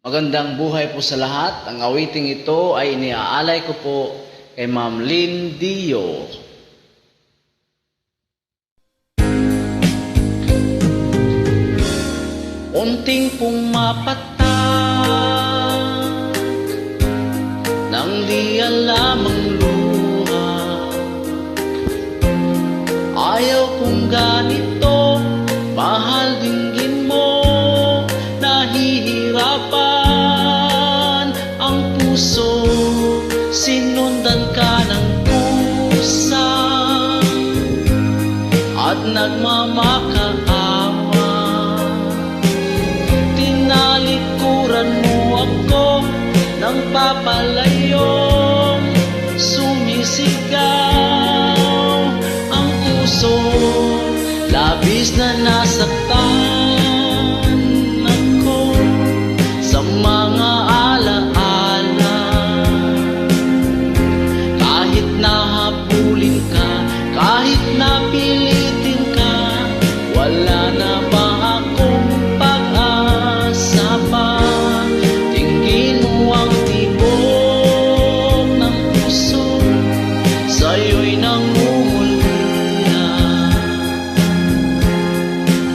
Magandang buhay po sa lahat. Ang awiting ito ay iniaalay ko po kay Ma'am Lynn Dio. Unting pumapata nang di alam ang luha. Ayaw kong ganito, mahal dinggin mo. Nahihirapan ang puso, sinundan ka ng pusa at nagmamakaawa. Tinalikuran mo ako nang papalayong sumisigaw. Ang puso labis na nasaktan ako sa mga alaala. Kahit nahabulin ka, kahit napilitin ka, wala na ba akong pag-asa pa? Tingin mo ang tibok ng puso, sa'yo'y nangungulila.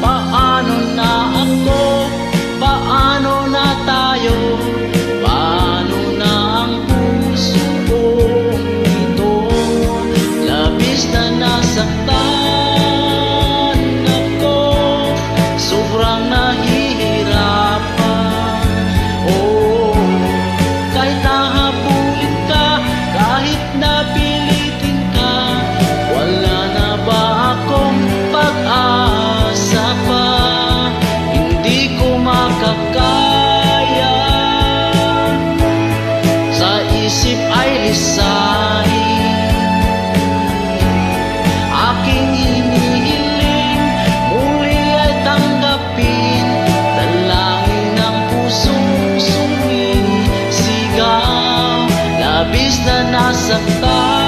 Paano na ako? Paano na tayo? Paano na ang puso kong ito? Labis na nasaktan ako, sobrang nahihirapan. Oh, kahit nahabulin ka, kahit napilitin ka, wala na ba akong pag-asa pa? Hindi ko makakaya, sa isip ay lisanin. Aking hinihiling, muli ay tanggapin, dalangin ng pusong sumisigaw. Labis na nasaktan